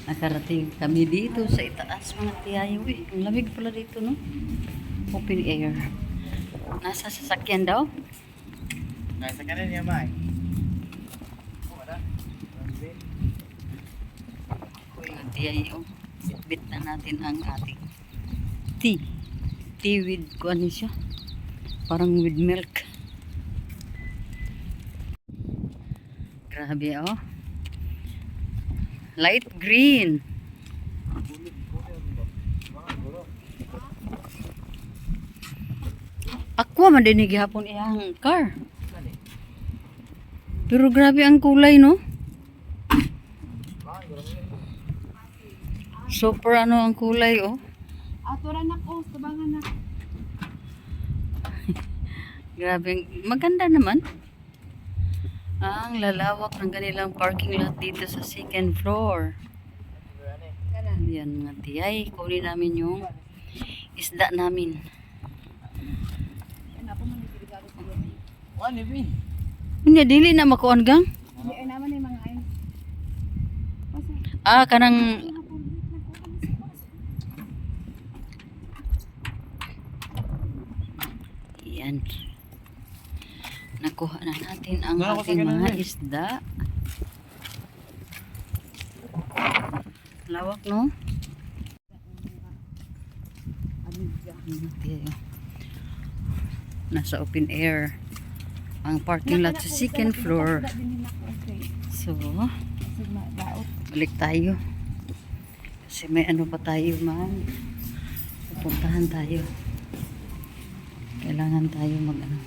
Nakarating kami dito sa itaas mga tiyayo eh. Ang lamig pala dito no. Open air. Nasa sasakyan daw. Nasa kanan niya, Mai. Mga tiyayo. Bitbit na natin ang ating tea. Tea with ano siya. Parang with milk. Grabe oh. Light green. Aqua man din gihapon iyang car. Pero grabe ang kulay no. Super ano ang kulay oh. Atura na ko, tabangan na. Grabe, maganda naman. Ang lalawak ng kanilang parking lot dito sa second floor. Yan mga tiyay, kunin namin yung isda namin. Ano yun? Hindi, dili na makuan gang. Ay naman yung mga ayun. Ah, kanang yan. Nakuha na natin ang ating mga isda. Lawak no? Nasa open air ang parking lot sa second floor. So balik tayo kasi may ano pa tayo man, pupuntahan tayo, kailangan tayo mag ano.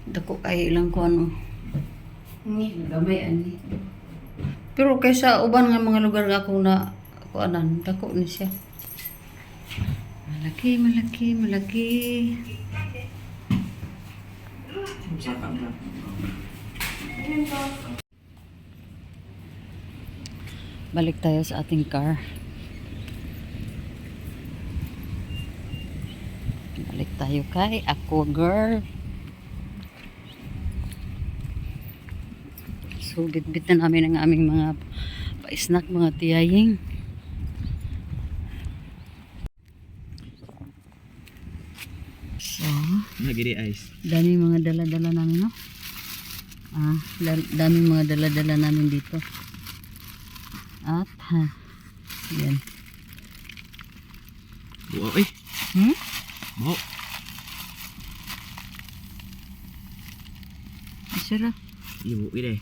Dako kay ilang ko ano gamay ani. Pero kaysa uban nga mga lugar nga ako na kuanan, dako ni siya. Malaki, malaki, malaki. Balik tayo sa ating car. Balik tayo kay ako girl. So bitbit na namin ang aming mga pa-snack mga tiyaying. So Nagiri ice. dami mga dala-dala namin no. Dami mga dala-dala namin dito. At yan. Wow eh. Wow. Isira. Ibu ini.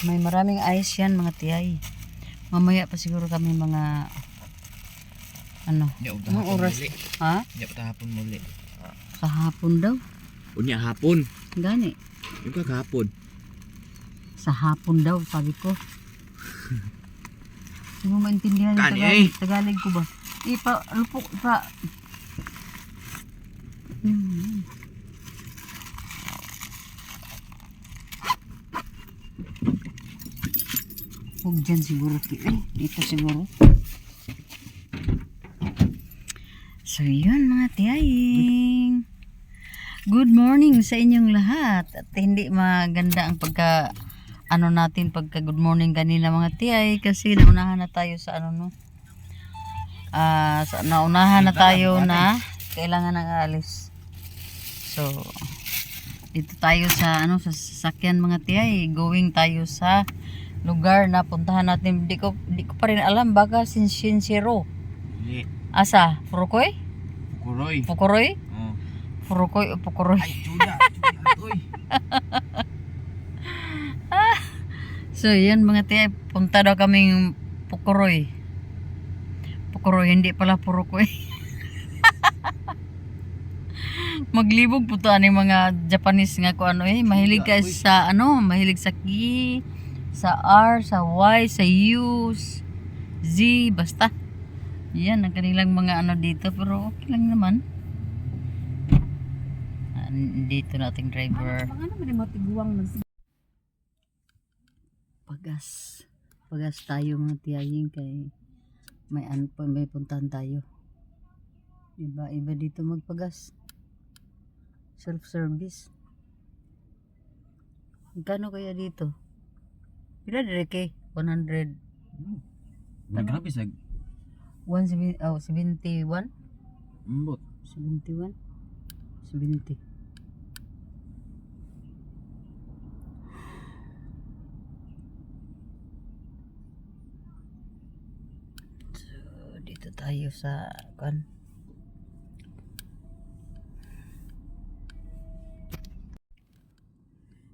May maraming ice yan mga tiyay. Mamaya pa siguro kami mga ano, anong oras? Ha? Hindi pa hapon muli. Kahapon daw. Unya hapon. Gani. Yung kahapon. Sa hapon daw, sabi ko. Hindi mo maintindihan yung Kani, Tagalog ko ba? Lupok pa. Huwag dyan siguro. Dito siguro. So yun mga tiyaying. Good morning sa inyong lahat. At hindi maganda ang pagka ano natin pagka good morning kanina mga tiyay kasi naunahan na tayo sa ano no. Naunahan na tayo na kailangan ng alis. So dito tayo sa ano sa sasakyan mga tiyay, going tayo sa lugar na puntahan natin. Di ko pa rin alam, baka Sincero. Ni. Asa? Purukoy? Kuroy. Pukuroy? Oh. Purukoy o Pukuroy? Ay, juda. Oy. So yan mga tiya, punta daw kaming Pukuroy. Pukuroy, hindi pala Purukoy. Maglibog po to ani mga Japanese nga ko ano mahilig ka sa ano, mahilig sa ki, sa R, sa Y, sa U, Z, basta. Yan ang kanilang mga ano dito, pero okay lang naman. dito nating driver. Mga naman yung matiguang Pagas tayo mga tiyaying kay may ano pa, may puntahan tayo. Iba dito magpagas. Self-service. Magkano kaya dito? Pila dire kay 100 Grabe sa 71? mbot. 71? 70. So, dito tayo sa kan.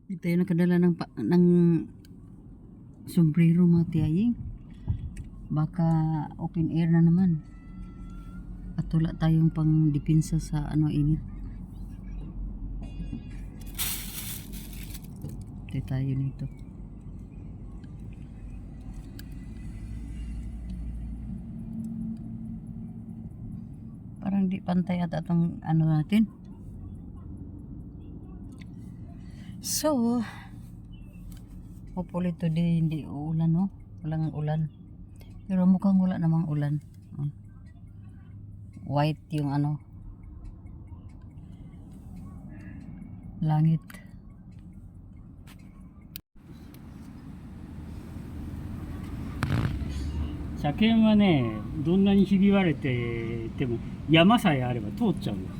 Dito tayo nakadala ng sombrero mga tiyaying. Baka open air na naman. At wala tayong pang depensa sa init. Dito tayo nito. Parang di pantay at atong natin. So, hopefully today hindi uulan, no? Walang ulan. Pero mukhang wala namang ulan. White yung langit.車検はね、どんなにひび割れてても山さえあれば通っちゃうんです。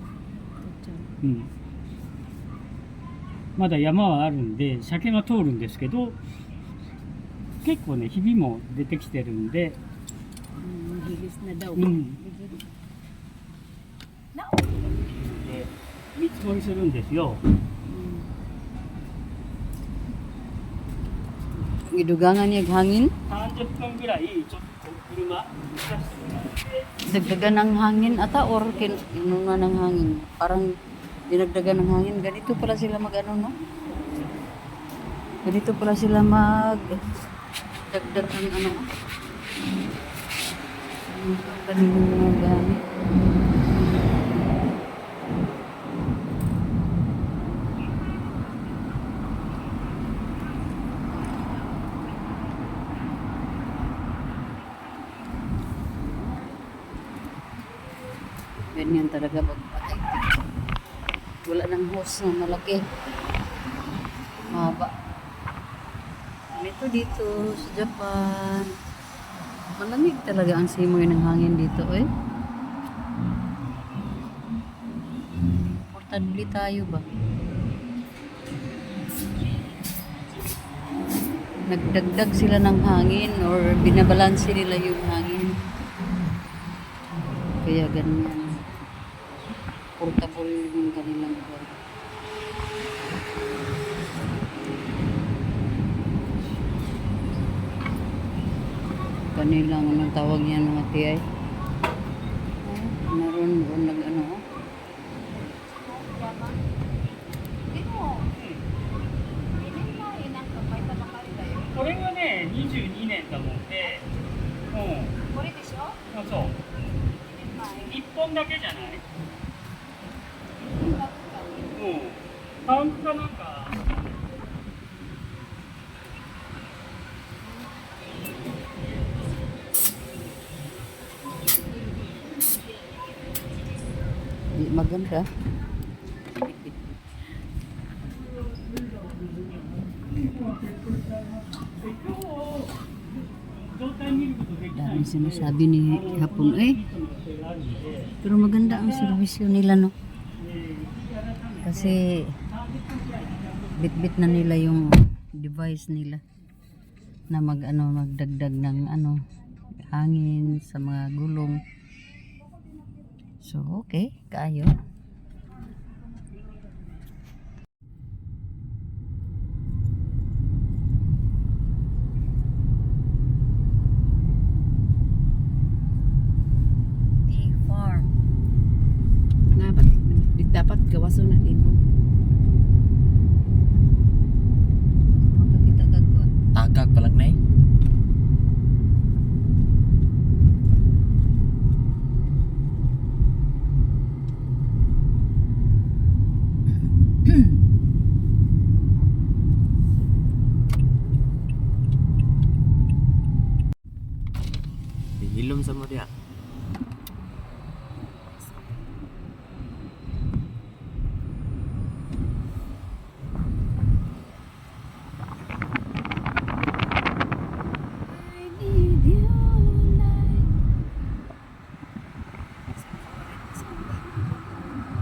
うん。まだ山はあるんで車検は通るんですけど、結構ねひびも出てきてるんで、で見積もりするんですよ。Gidugangan niya hangin. 30分ぐらいちょっと車 Dagdagan ng hangin ata or kinuna ng hangin. Parang dinagdagan ng hangin. Ganito pala sila no? Ganito pala sila dagdag ng kanilang mga gamit. Ganyan talaga magpatay. Wala ng hose na malaki. Mahaba. Ito dito sa Japan. Malamig talaga ang simoy ng hangin dito eh. Portable tayo ba? Nagdagdag sila ng hangin or binabalanse nila yung hangin. Kaya ganyan. Portable yung kanilang car. Kanilang anong tawag niyan mga tiyay? Meron nag これがね22年だもんで、これでしょそう1本だけじゃない？カウントかなんかmaganda. Dami sinasabi ni Hapon pero maganda ang serbisyo nila no, kasi bit-bit na nila yung device nila na magdagdag ng hangin sa mga gulong. So okay, kaayo. Dapat gawason na din mo. Makakita ko. Tagag pa lang na eh. dia. I need you like.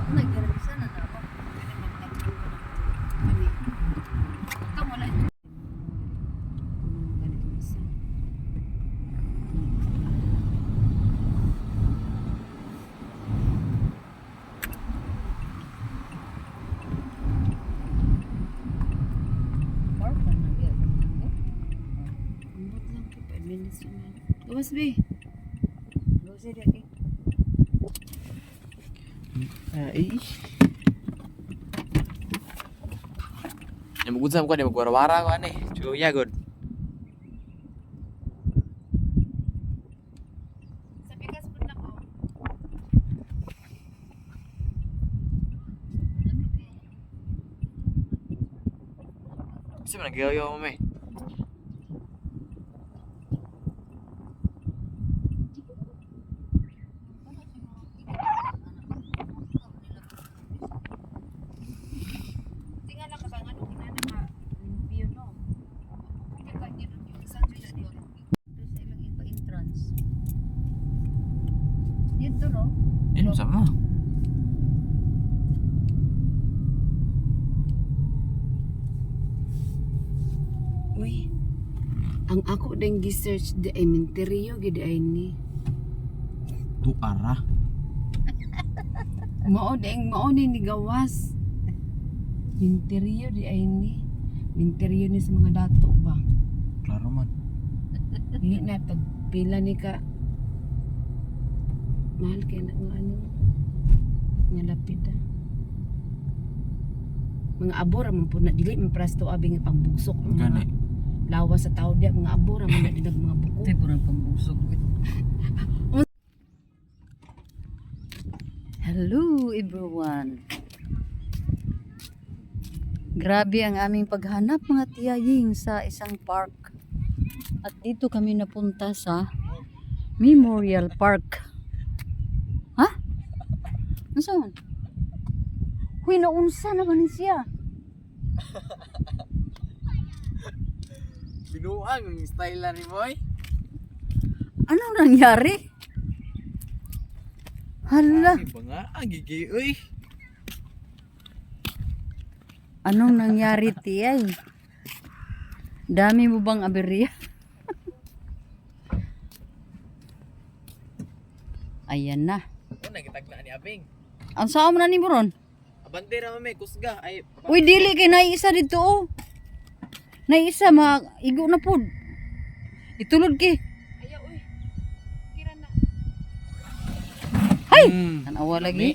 Nagkaroon sana na ako. Pwede mag-upload ko ng kami. Ikaw wala. Ganito isa. Park pa na yan. Ambot lang ko 5 minutes naman. Gawas be. Lucy dyan eh. Yang magunsam ko, yang magwara-wara ko ani. Cuya god. Sa bigas po na ko. Kasi man nagayaw mo may. Tingnan lang ka ba ano kinana ka limpyo no. Kita yun yung isang sila dito. Ito sa ilang ipa-entrance. Dito no? Ano sama? Uy. Ang ako ding gi-search di ay minteryo gid ay ni. Tu arah. Mao ni gawas. Minteryo di ay ni. Minteryo ni sa mga dato ba. Klaro man. Dili na pagpila ni ka. Mahal kay na nga ano. Nga lapid ah. Mga abora man po na dili man prasto abi nga pangbuksok ang mga Gani. lawas sa tao dia mga abora man na dinag mga buko. Ito yung pambusog. Hello everyone. Grabe ang aming paghanap mga tiyaying sa isang park. At dito kami napunta sa Memorial Park. Ha? Ano saan? Huy, naunsa na ba ni siya? Binuang ang style ni boy. Anong nangyari? Hala, Iba nga, ang gigi uy. anong nangyari tiyay? Dami mo bang aberya? Ayan na. Ano nagitagna ni Abing? Ang saan mo na ni Buron? Abandera mame kusga ay. Uy, dili kay naisa dito oh. Naisa, igo na po. Itulod ki. Ayaw uy. Kira na. Hay! Hmm. Tanawa lagi.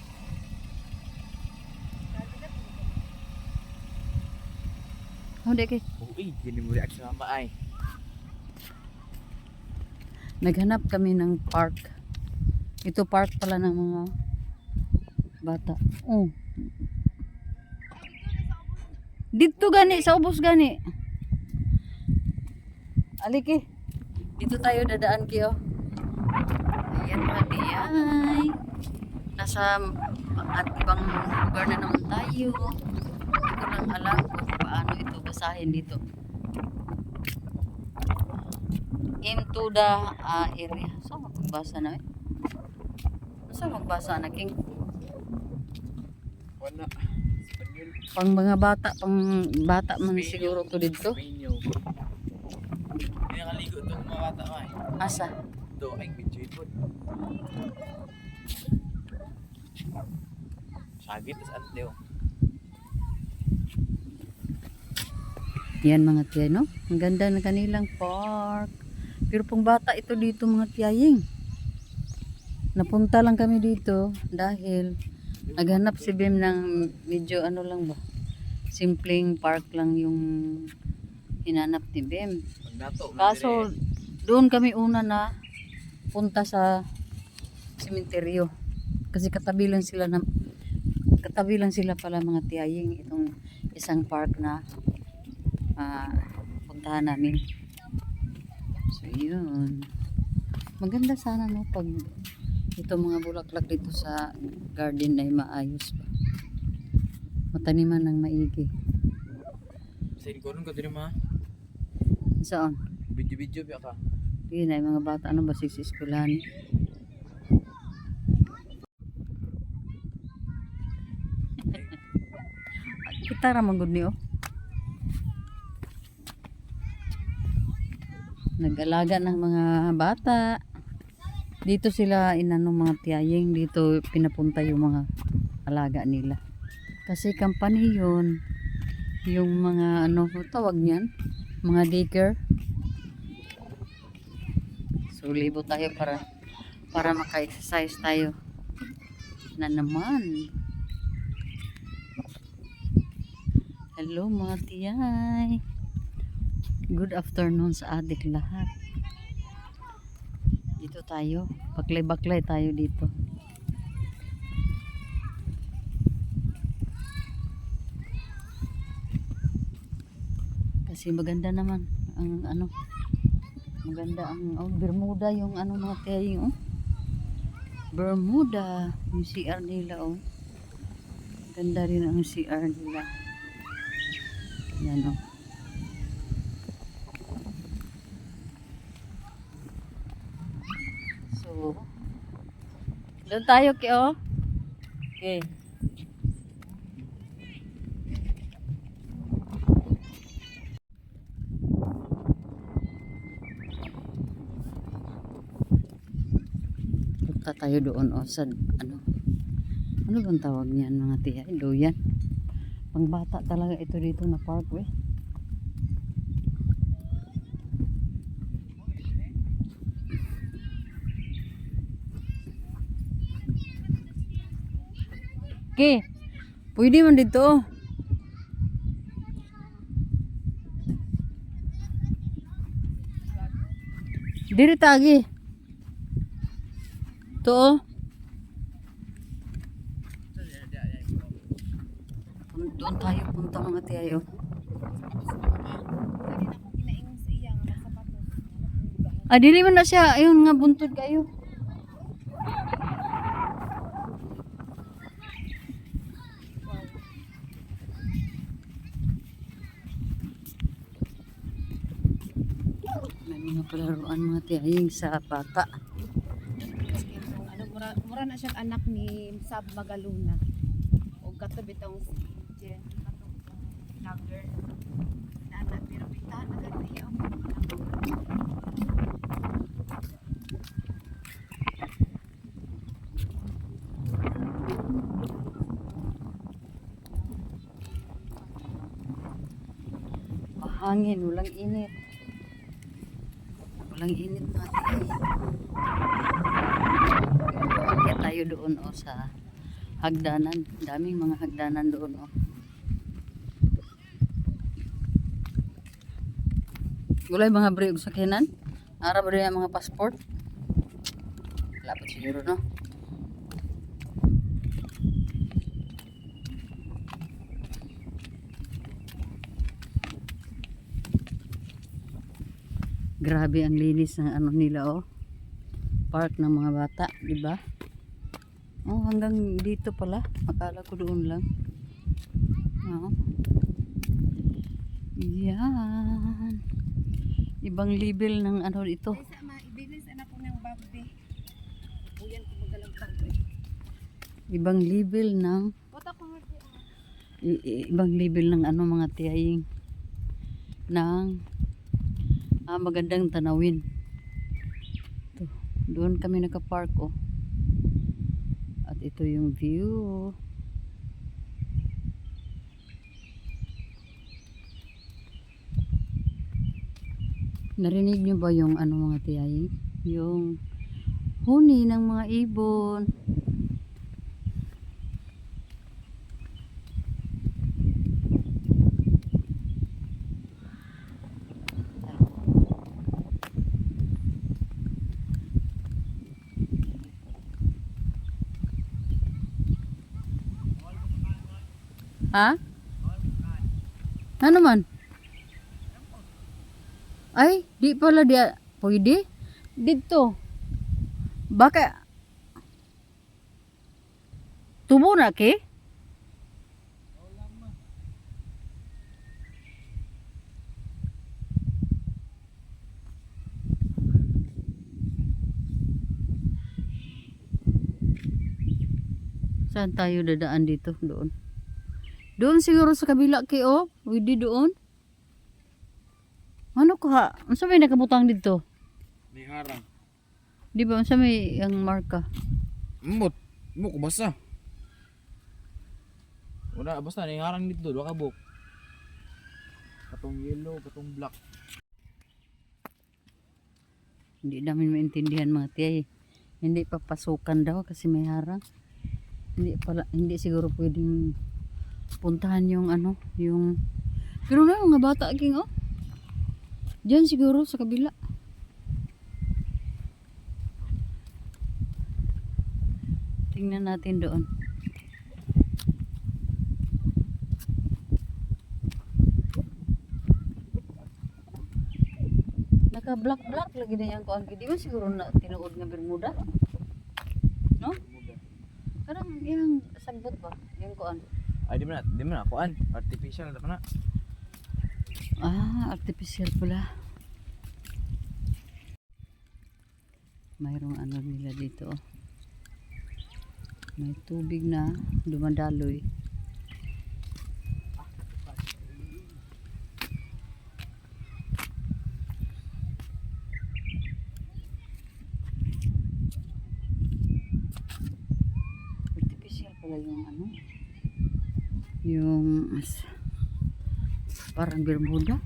Oh, di kay. Uy, gini mo reaction sama ay. Naghanap kami ng park. Ito park pala ng mga bata. Oh. Dito gani, sa ubos gani. Aliki. Dito tayo dadaan kiyo. Ayan mga tiyay. Nasa at ibang lugar na naman tayo. Hindi ko lang alam kung paano ito basahin dito. Into the area. So, magbasa na eh. Saan magbasa na, King? Wala. Spanyol. Pang mga bata, pang bata man siguro to dito. Spanyol. Hindi nakaligo itong mga bata ay. Asa? Ito ay video ito. Sagit tas ante oh. Yan mga tiyay, no? Ang ganda ng kanilang park. Pero pang bata ito dito mga tiyaying. Napunta lang kami dito dahil naghanap si Bim ng medyo ano lang ba? Simpleng park lang yung hinanap ni Bim. Pagdato. Kaso doon kami una na punta sa sementeryo. Kasi katabi lang sila pala mga tiyaying itong isang park na puntahan namin. So yun. Maganda sana no pag ito mga bulaklak dito sa garden ay maayos pa. Mataniman ng maigi. Sa inkoron ko din ma. Saan? Video-video biya ka. Yun ay mga bata ano ba sa eskwelahan. Kita ra man gud ni oh. Nag-alaga ng mga bata. Dito sila inano mga tiyayeng dito pinapunta yung mga alaga nila. Kasi company yun. Yung mga ano tawag niyan, mga daycare. So libo tayo para maka-exercise tayo. Na naman. Hello mga tiyay. Good afternoon sa ating lahat. Dito tayo. Baklay-baklay tayo dito. Kasi maganda naman ang ano. Maganda ang Bermuda yung ano mga tiyay oh. Bermuda. Yung CR nila oh. Ganda rin ang CR nila. Yan oh. So, doon tayo oh. Okay. Punta tayo doon oh sa ano. Ano bang tawag niyan mga tiya? Doyan. Pangbata talaga ito dito na parkway. Okay. Pwede man dito. Diri tagi. To. Doon tayo punta mga tiyayo. Ah, dili man na siya. Ayun nga buntod kayo. May mga palaruan mga tiyaying sa bata. Ano, mura na siyang anak ni Sab Magaluna. O kato bitong si Jen, katong vlogger. Anak, pero bitahan na gano'n niya. Mahangin, walang init. Walang init mga tiyay. Kaya tayo doon o sa hagdanan. Daming mga hagdanan doon o. Wala yung mga briog sa kinan. Arab rin yung mga passport. Lapit siguro no. Grabe ang linis ng ano nila oh. Park ng mga bata, di ba? Oh, hanggang dito pala. Akala ko doon lang. Oh. Yan. Ibang level ng ano ito. Ibilis anak ko ng babbe. Uyan ko magalang kang. Ibang level ng Bota ko nga ibang level ng ano mga tiyaying ng magandang tanawin. Ito, doon kami nakapark oh. At ito yung view. Narinig nyo ba yung ano mga tiyay? Yung huni ng mga ibon. Ha? Ano man? Ay, di pala dia. Pwede? Dito. Baka tubo na ke? Saan tayo dadaan dito? Doon. Doon siguro sa kabila ke oh. Pwede doon. Ano ko ha? Unsa may nakabutang dito? May harang. Di ba unsa may ang marka? Mut. Mo ko basta. Wala basta may harang dito, do ka buk. Katong yellow, katong black. Hindi namin maintindihan mga tiyay. Hindi papasukan daw kasi may harang. Hindi siguro pwedeng puntahan yung ano, yung pero na mga bata king oh. Diyan siguro sa kabila. Tingnan natin doon. Naka black lagi na yan kuan. Di ba siguro na tinuod nga Bermuda? No? Karang yung sagbot ba? Yung kuan. Ay di man kuan, artificial na na. Ah, artificial pala. Mayroong ano nila dito. Oh. May tubig na dumadaloy. Artificial pala yung ano. Yung parang Bermuda.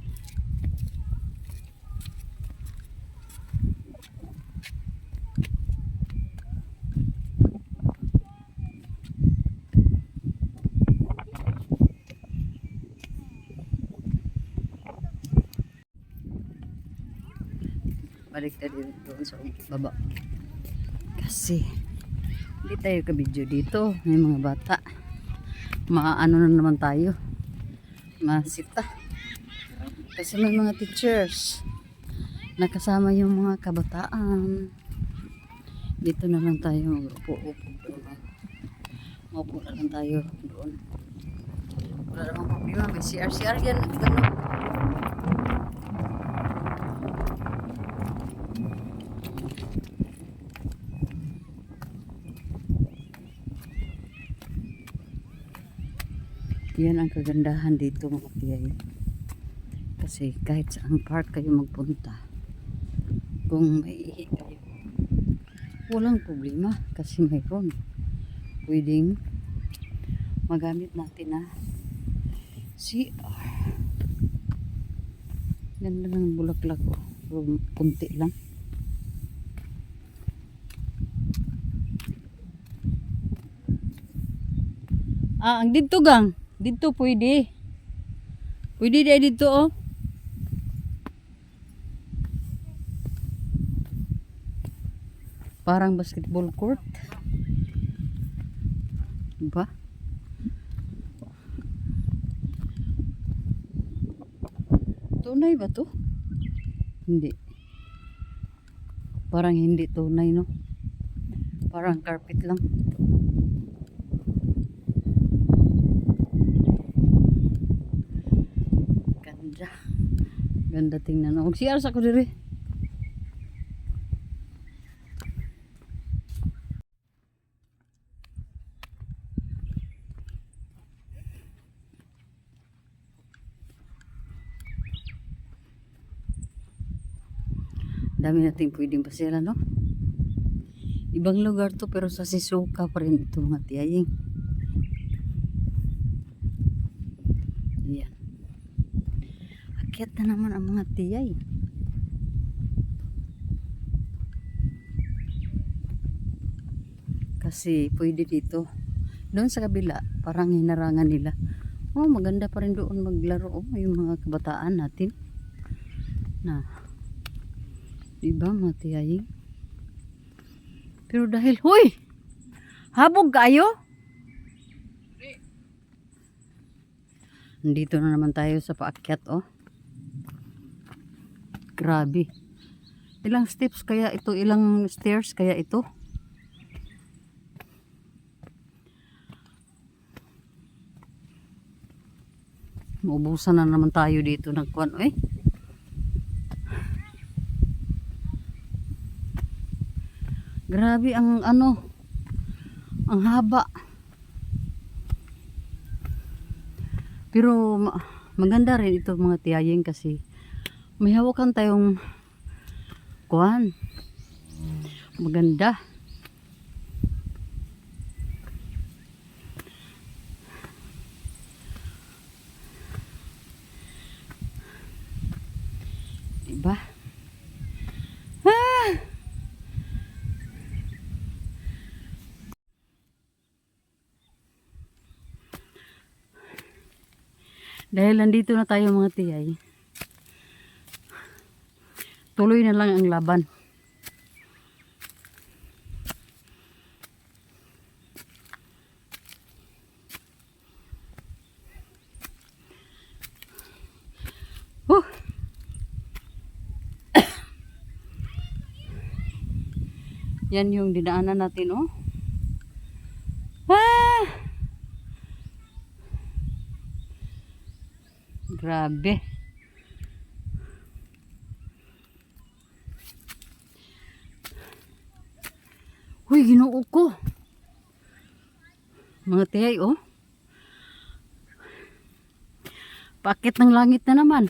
Balik tayo doon sa baba. Kasi hindi tayo ka-video dito. May mga bata. Maano na naman tayo. Masita. Kasi may mga teachers. Nakasama yung mga kabataan. Dito na lang tayo mag-upo-upo doon. Maupo na lang tayo doon. Wala namang problema. May CR yan. Ganun. Yan ang kagandahan dito mga tiyay. Kasi kahit saan park kayo magpunta, kung may ihi kayo, walang problema kasi mayroon. Pwedeng magamit natin na CR. Ganda ng bulaklak ko. Pero kunti lang. Ah, ang dito gang. Dito pwede. Pwede dito oh. Parang basketball court. Diba? Tunay ba to? Hindi. Parang hindi tunay no. Parang carpet lang. Ganda. Ganda tingnan. Mag-CR sa ko diri. Dami nating pwedeng pasyalan, no? Ibang lugar to pero sa Sisuka pa rin ito mga tiyaying. Ayan. Akyat na naman ang mga tiyay. Kasi pwede dito. Doon sa kabila, parang hinarangan nila. Oh, maganda pa rin doon maglaro. Oh, yung mga kabataan natin. Na, diba mga tiyaying? Pero dahil, huy! Habog kayo? Nandito na naman tayo sa paakyat, oh. Grabe. Ilang steps kaya ito? Ilang stairs kaya ito? Maubusan na naman tayo dito ng kwan. Eh. Grabe ang ano, ang haba. Pero maganda rin ito mga tiyaying kasi may hawakan tayong kwan. Maganda. Diba? Ah! Dahil nandito na tayo mga tiyay, tuloy na lang ang laban. Huh! Yan yung dinaanan natin, oh. Ah! Grabe. Huy, Ginoo ko. Mga tiyay, oh. Pakit ng langit na naman.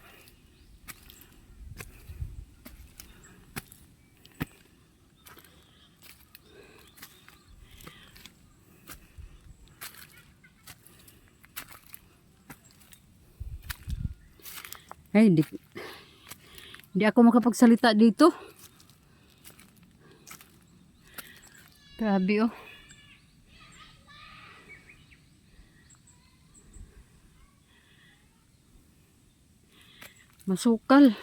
Ay, hindi ako makapagsalita dito. Grabe, oh. Masukal.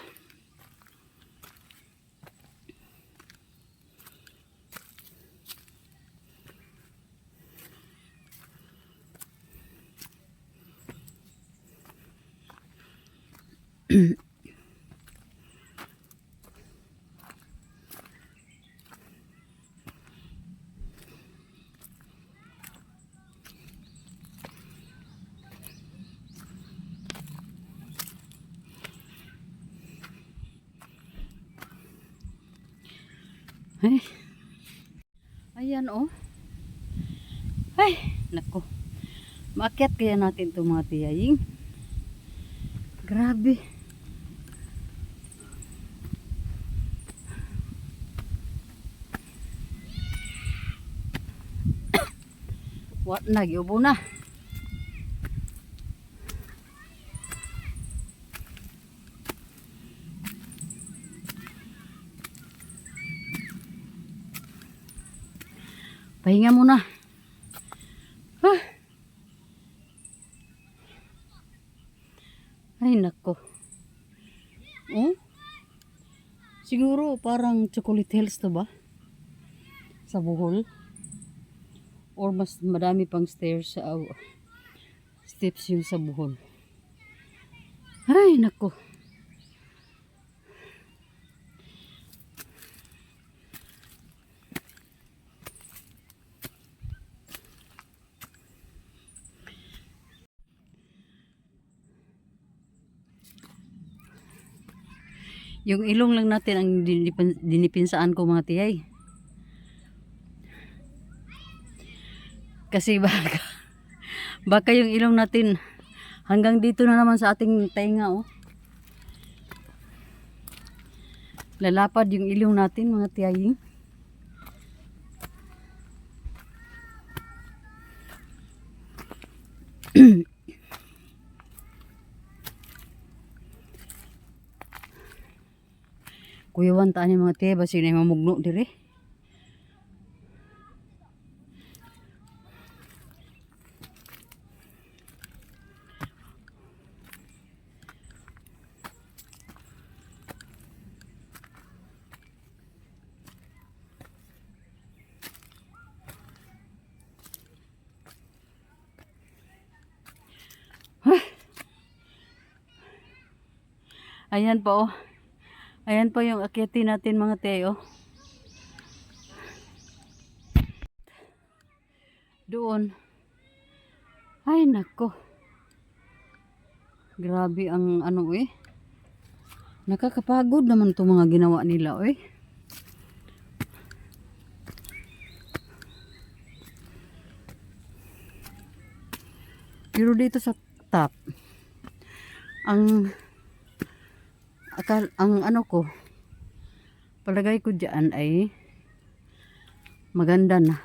Ay. Ayan, oh. Ay, nako. Maakyat kaya natin itong mga tiyaying. Grabe. What na, giubo na. Pahinga muna. Ah. Ay, nako. Oh? Siguro parang Chocolate Hills to ba? Sa Bohol. Or mas madami pang stairs sa steps yung sa Bohol. Ay, nako. Yung ilong lang natin ang dinipinsaan ko mga tiyay. Kasi baka yung ilong natin hanggang dito na naman sa ating tainga, oh. Lalapad yung ilong natin mga tiyaying. Kuyawan taan yung mga tiya, basi na yung mamugno dire. Ayan po, oh. Ayan po yung akyatin natin mga tiyo. Doon. Ay nako. Grabe ang ano eh. Nakakapagod naman itong mga ginawa nila eh. Pero dito sa top, ang ano ko, palagay ko diyan ay maganda na.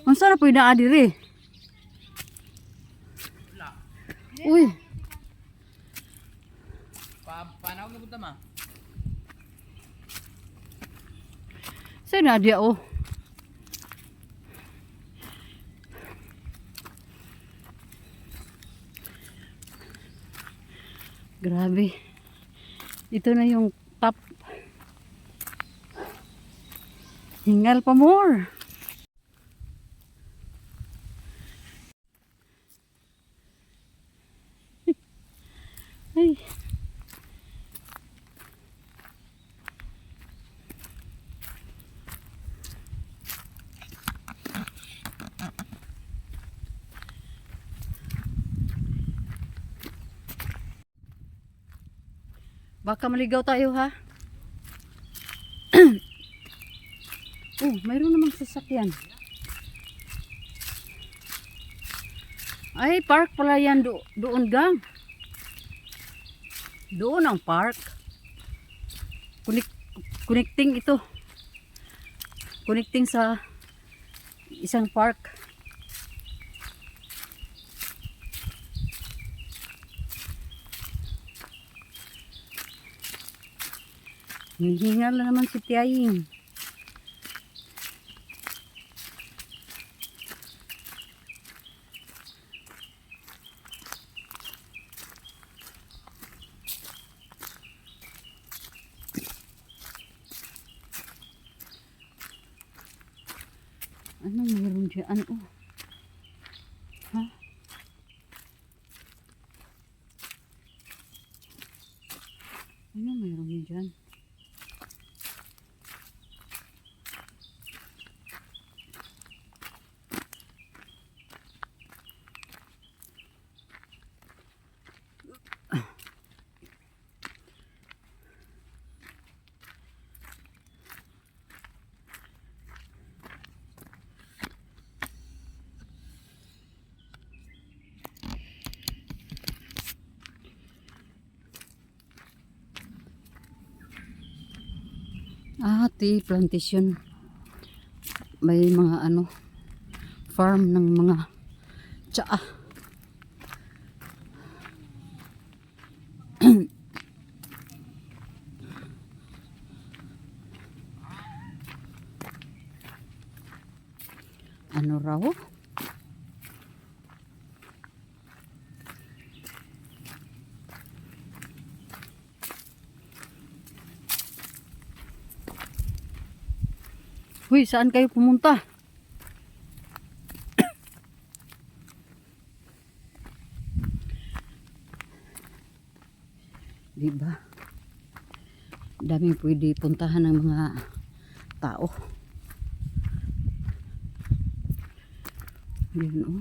Ang sarap po na adiri. Uy, Paano ako napunta ma? saan na dia oh. Grabe. Ito na yung top. Hingal pa more. Ay. Baka maligaw tayo ha. Oh, mayroon namang sasakyan. Ay, park pala yan doon gang. Doon ang park. Connecting ito. Connecting sa isang park. Hihingal na naman si Tiaying. Ano mayroon dyan? Oh. Ha? Ano mayroon dyan? Tea plantation. May mga ano, farm ng mga tsaa. Ano raw? Huy, saan kayo pumunta? Diba? Daming pwede puntahan ng mga tao. Yun oh.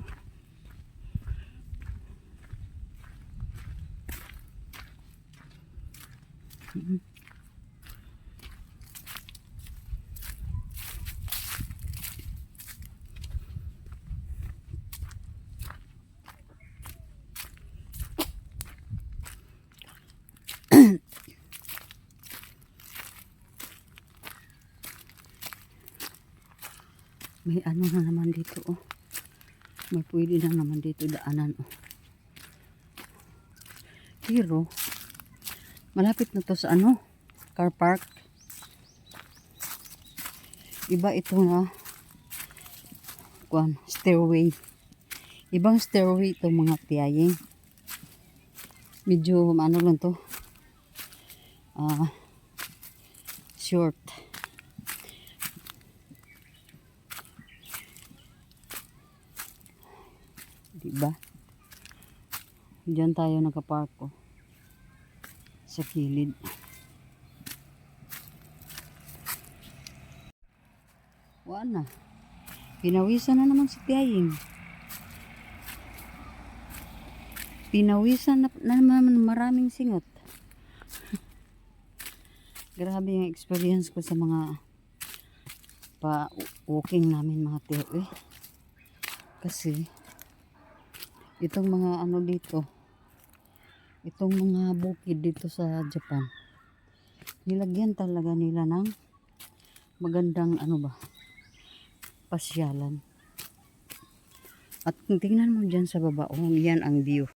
May ano na naman dito oh. May pwede na naman dito daanan oh. Pero malapit na to sa ano, car park. Iba ito na stairway. Ibang stairway ito mga Tiaying. Medyo ano lang to. Short. Diba? Diyan tayo nakapark ko. Sa kilid. Wala na. Pinawisan na naman si Tiyaying. Pinawisan na naman maraming singot. Grabe yung experience ko sa mga pa-walking namin mga tiyo eh. Kasi itong mga ano dito, itong mga bukid dito sa Japan, nilagyan talaga nila ng magandang ano ba, pasyalan. At kung tingnan mo dyan sa baba, oh, yan ang view.